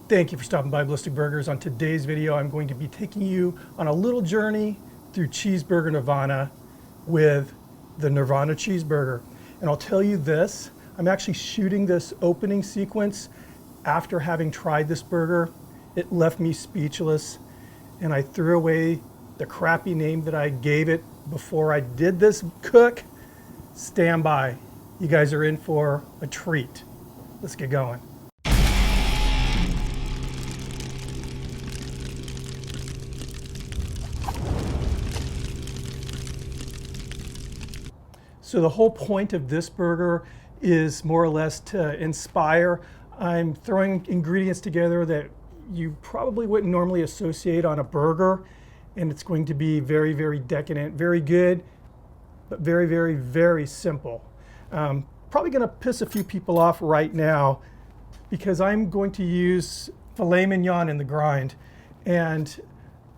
Thank you for stopping by Ballistic Burgers. On today's video, I'm going to be taking you on a little journey through Cheeseburger Nirvana with the Nirvana cheeseburger. And I'll tell you this, I'm actually shooting this opening sequence after having tried this burger. It left me speechless, and I threw away the crappy name that I gave it before I did this cook. Stand by. You guys are in for a treat. Let's get going. So the whole point of this burger is more or less to inspire. I'm throwing ingredients together that you probably wouldn't normally associate on a burger, and it's going to be very, very decadent, very good, but very, very, very simple. Probably gonna piss a few people off right now because I'm going to use filet mignon in the grind, and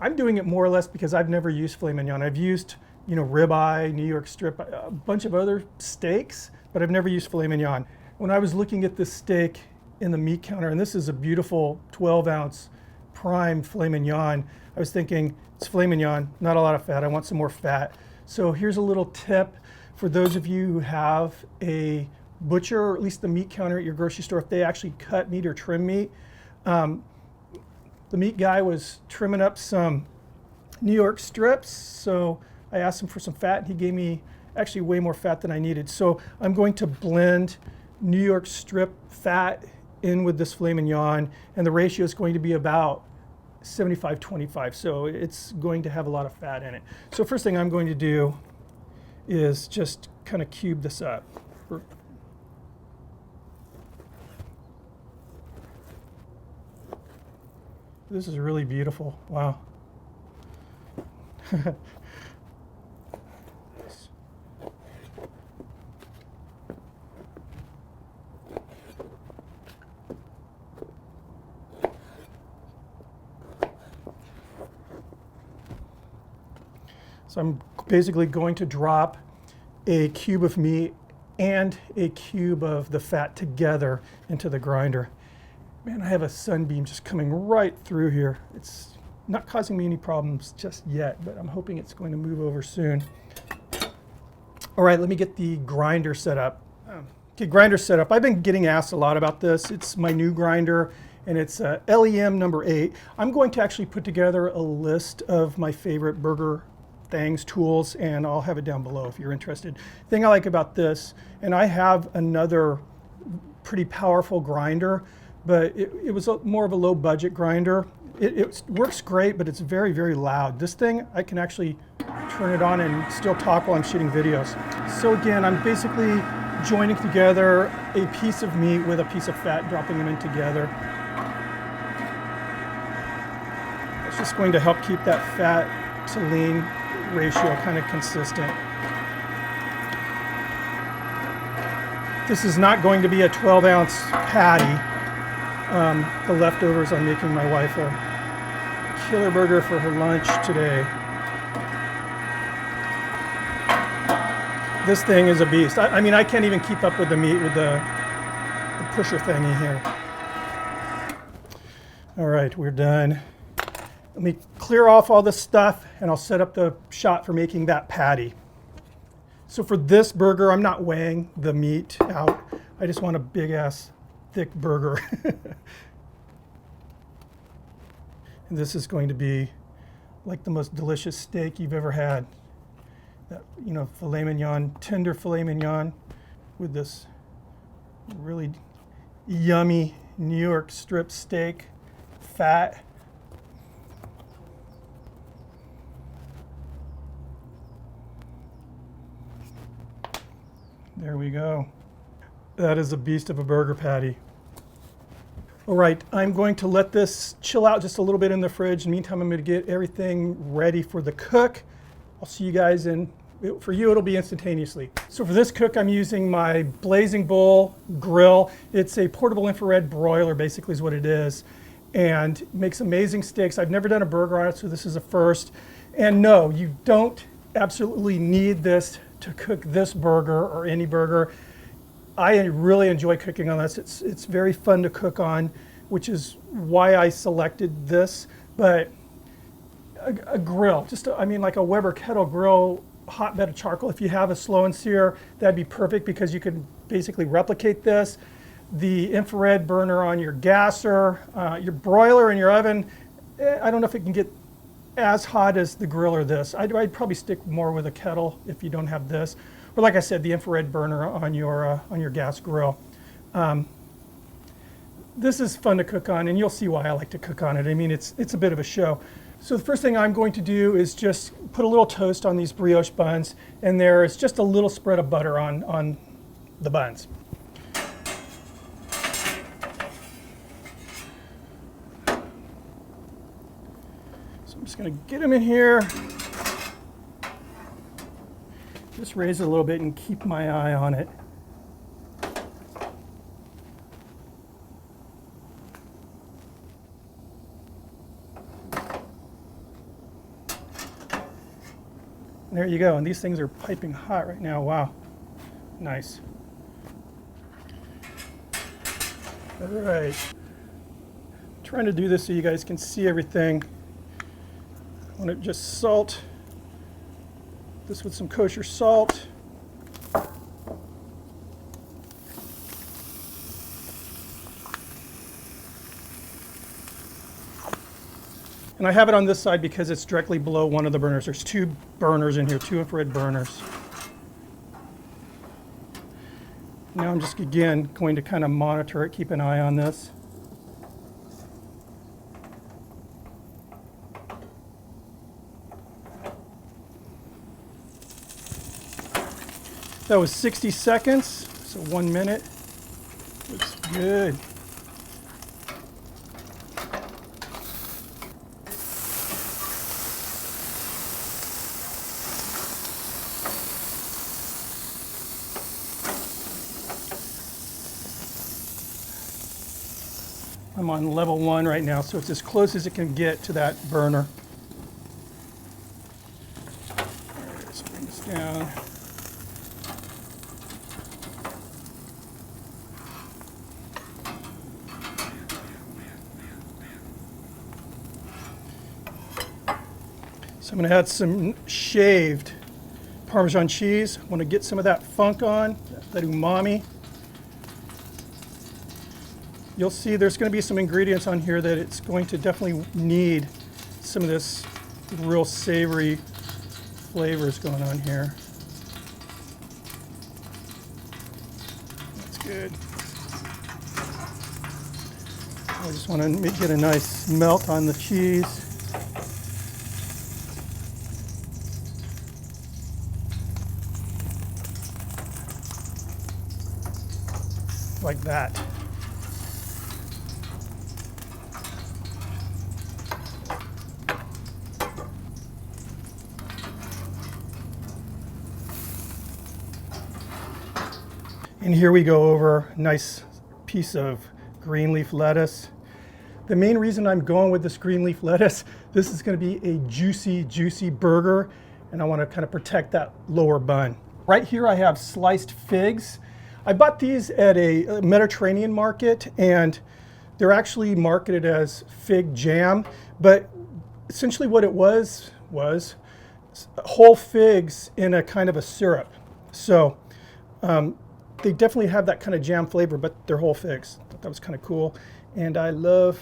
I'm doing it more or less because I've never used filet mignon. I've used ribeye, New York strip, a bunch of other steaks, but I've never used filet mignon. When I was looking at this steak in the meat counter, and this is a beautiful 12-ounce prime filet mignon, I was thinking, it's filet mignon, not a lot of fat, I want some more fat. So here's a little tip for those of you who have a butcher, or at least the meat counter at your grocery store, if they actually cut meat or trim meat. The meat guy was trimming up some New York strips, so I asked him for some fat, and he gave me actually way more fat than I needed. So I'm going to blend New York strip fat in with this filet mignon, and the ratio is going to be about 75-25, so it's going to have a lot of fat in it. So first thing I'm going to do is just kind of cube this up. This is really beautiful, wow. So I'm basically going to drop a cube of meat and a cube of the fat together into the grinder. Man, I have a sunbeam just coming right through here. It's not causing me any problems just yet, but I'm hoping it's going to move over soon. All right, let me get the grinder set up. Okay, grinder set up. I've been getting asked a lot about this. It's my new grinder, and it's LEM number 8. I'm going to actually put together a list of my favorite burger things, tools, and I'll have it down below if you're interested. The thing I like about this, and I have another pretty powerful grinder, but it was more of a low budget grinder. It works great, but it's very, very loud. This thing, I can actually turn it on and still talk while I'm shooting videos. So again, I'm basically joining together a piece of meat with a piece of fat, dropping them in together. It's just going to help keep that fat to lean ratio kind of consistent. This is not going to be a 12-ounce patty. The leftovers, I'm making my wife a killer burger for her lunch today. This thing is a beast. I mean, I can't even keep up with the meat with the pusher thingy here. All right, we're done. Let me clear off all this stuff, and I'll set up the shot for making that patty. So for this burger, I'm not weighing the meat out. I just want a big ass thick burger. And this is going to be like the most delicious steak you've ever had. That, filet mignon, tender filet mignon with this really yummy New York strip steak, fat. There we go. That is a beast of a burger patty. All right, I'm going to let this chill out just a little bit in the fridge. In the meantime, I'm going to get everything ready for the cook. I'll see you guys for you, it'll be instantaneously. So for this cook, I'm using my Blazing Bull grill. It's a portable infrared broiler, basically is what it is, and makes amazing steaks. I've never done a burger on it, so this is a first. And no, you don't absolutely need this to cook this burger or any burger. I really enjoy cooking on this. It's very fun to cook on. which is why I selected this. But a grill, I mean like a Weber kettle grill, hot bed of charcoal. If you have a slow and sear, that'd be perfect because you can basically replicate this. The infrared burner on your gasser, your broiler in your oven, I don't know if it can get as hot as the grill or this. I'd probably stick more with a kettle if you don't have this. Or like I said, the infrared burner on your gas grill. This is fun to cook on, and you'll see why I like to cook on it. I mean, it's a bit of a show. So the first thing I'm going to do is just put a little toast on these brioche buns, and there is just a little spread of butter on the buns. So I'm just going to get them in here. Just raise it a little bit and keep my eye on it. There you go, and these things are piping hot right now. Wow, nice. All right, I'm trying to do this so you guys can see everything. I want to just salt this with some kosher salt. And I have it on this side because it's directly below one of the burners. There's two burners in here, two infrared burners. Now I'm just, again, going to kind of monitor it, keep an eye on this. That was 60 seconds, so 1 minute. Looks good. I'm on level 1 right now, so it's as close as it can get to that burner. All right, let's bring this down. So I'm going to add some shaved Parmesan cheese. I want to get some of that funk on, that umami. You'll see there's going to be some ingredients on here that it's going to definitely need some of this real savory flavors going on here. That's good. I just want to get a nice melt on the cheese. Like that. And here we go over a nice piece of green leaf lettuce. The main reason I'm going with this green leaf lettuce, this is going to be a juicy, juicy burger, and I want to kind of protect that lower bun. Right here I have sliced figs. I bought these at a Mediterranean market, and they're actually marketed as fig jam, but essentially what it was whole figs in a kind of a syrup. So they definitely have that kind of jam flavor, but they're whole figs. I thought that was kind of cool. And I love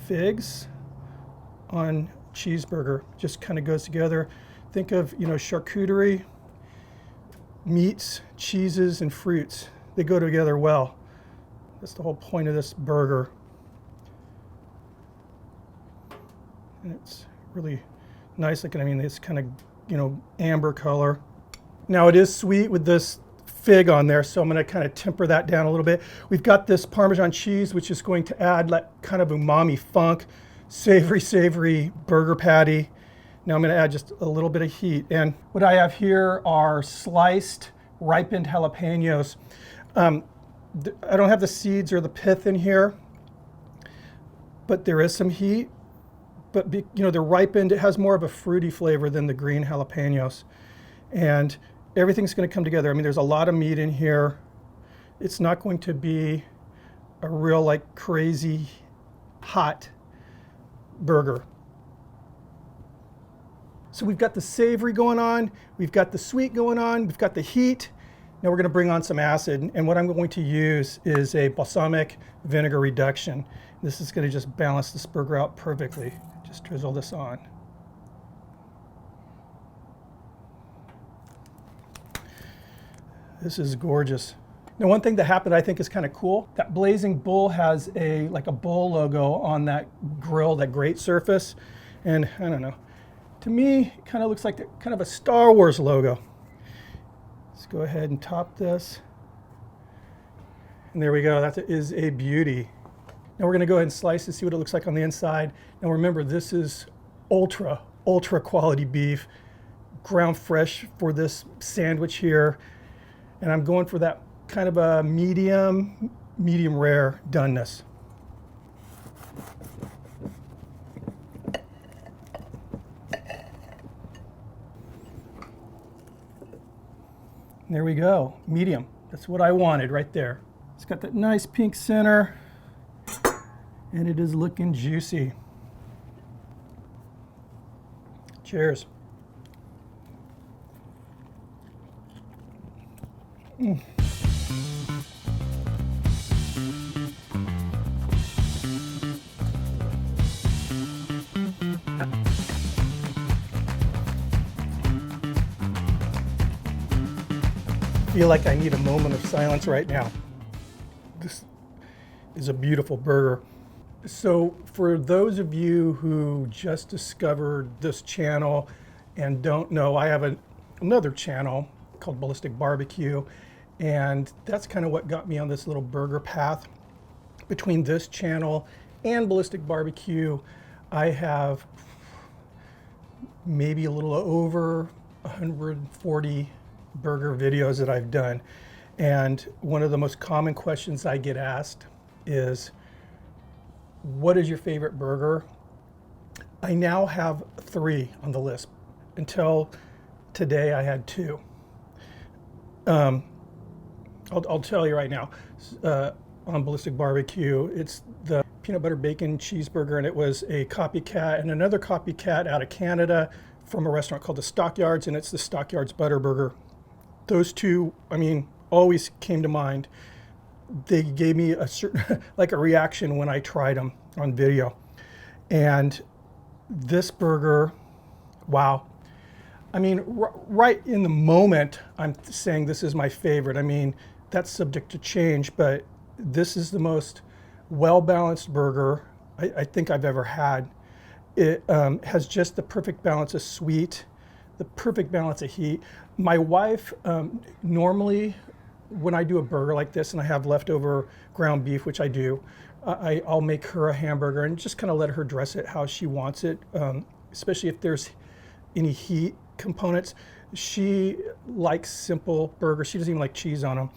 figs on cheeseburger. Just kind of goes together. Think of, you know, charcuterie, meats, cheeses, and fruits. They go together well. That's the whole point of this burger. And it's really nice looking. I mean, it's kind of, you know, amber color. Now it is sweet with this fig on there, so I'm going to kind of temper that down a little bit. We've got this Parmesan cheese, which is going to add like kind of umami funk, savory burger patty. Now I'm going to add just a little bit of heat. And what I have here are sliced, ripened jalapenos. I don't have the seeds or the pith in here, but there is some heat. But you know, they're ripened. It has more of a fruity flavor than the green jalapenos. And everything's going to come together. I mean, there's a lot of meat in here. It's not going to be a real like crazy hot burger. So we've got the savory going on, we've got the sweet going on, we've got the heat. Now we're going to bring on some acid, and what I'm going to use is a balsamic vinegar reduction. This is going to just balance this burger out perfectly. Just drizzle this on. This is gorgeous. Now one thing that happened I think is kind of cool, that Blazing Bull has a like a bull logo on that grill, that grate surface, and I don't know, to me it kind of looks like kind of a Star Wars logo. Let's go ahead and top this, and there we go. That is a beauty. Now we're going to go ahead and slice and see what it looks like on the inside. Now remember, this is ultra quality beef, ground fresh for this sandwich here. And I'm going for that kind of a medium rare doneness. There we go, medium. That's what I wanted right there. It's got that nice pink center, and it is looking juicy. Cheers. Mm. I feel like I need a moment of silence right now. This is a beautiful burger. So for those of you who just discovered this channel and don't know, I have another channel called Ballistic Barbecue, and that's kind of what got me on this little burger path. Between this channel and Ballistic Barbecue, I have maybe a little over 140 burger videos that I've done, and one of the most common questions I get asked is, what is your favorite burger? I now have 3 on the list. Until today I had 2. I'll tell you right now, on Ballistic Barbecue, it's the peanut butter bacon cheeseburger, and it was a copycat, and another copycat out of Canada from a restaurant called the Stockyards, and it's the Stockyards Butter Burger. Those 2, I mean, always came to mind. They gave me a certain, like a reaction when I tried them on video. And this burger, wow. I mean, right in the moment, I'm saying this is my favorite. I mean, that's subject to change, but this is the most well-balanced burger I think I've ever had. It has just the perfect balance of sweet, the perfect balance of heat. My wife, normally when I do a burger like this and I have leftover ground beef, which I do, I'll make her a hamburger and just kind of let her dress it how she wants it, especially if there's any heat components. She likes simple burgers. She doesn't even like cheese on them.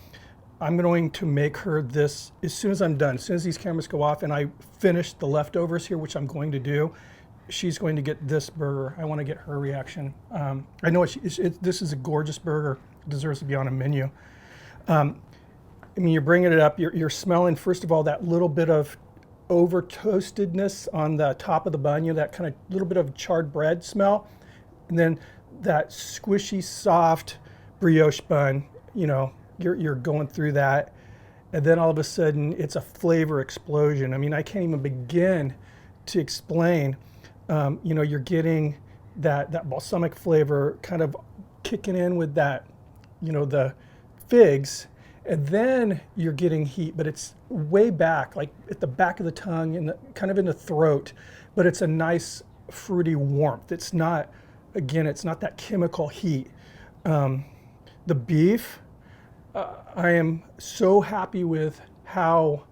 I'm going to make her this as soon as I'm done. As soon as these cameras go off and I finish the leftovers here, which I'm going to do, she's going to get this burger. I want to get her reaction. I know this is a gorgeous burger. It deserves to be on a menu. I mean, you're bringing it up. You're smelling, first of all, that little bit of over toastedness on the top of the bun. You know, that kind of little bit of charred bread smell, and then that squishy, soft brioche bun. You know, you're going through that, and then all of a sudden, it's a flavor explosion. I mean, I can't even begin to explain. You know, you're getting that balsamic flavor kind of kicking in with that, you know, the figs, and then you're getting heat, but it's way back, like at the back of the tongue and kind of in the throat, but it's a nice fruity warmth. It's not, again, it's not that chemical heat. The beef, I am so happy with how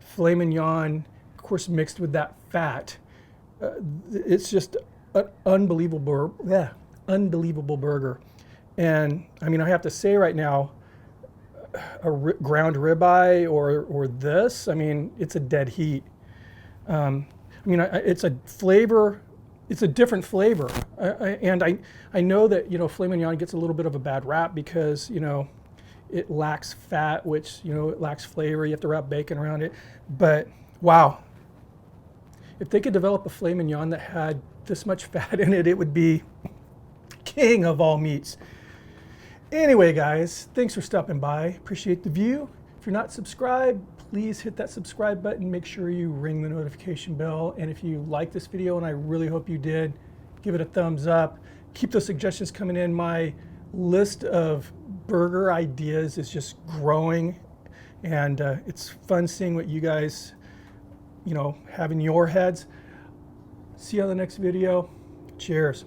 filet mignon, of course, mixed with that fat. It's just an unbelievable burger. And I mean, I have to say right now, ground ribeye or this, I mean, it's a dead heat. I mean, it's a flavor, it's a different flavor. And I know that, you know, filet mignon gets a little bit of a bad rap because, you know, It lacks fat, which, you know, it lacks flavor. You have to wrap bacon around it. But wow, if they could develop a filet mignon that had this much fat in it, it would be king of all meats. Anyway, guys, thanks for stopping by. Appreciate the view. If you're not subscribed, please hit that subscribe button. Make sure you ring the notification bell. And if you like this video, and I really hope you did, give it a thumbs up. Keep those suggestions coming in. My list of burger ideas is just growing, and it's fun seeing what you guys, you know, have in your heads. See you on the next video. Cheers.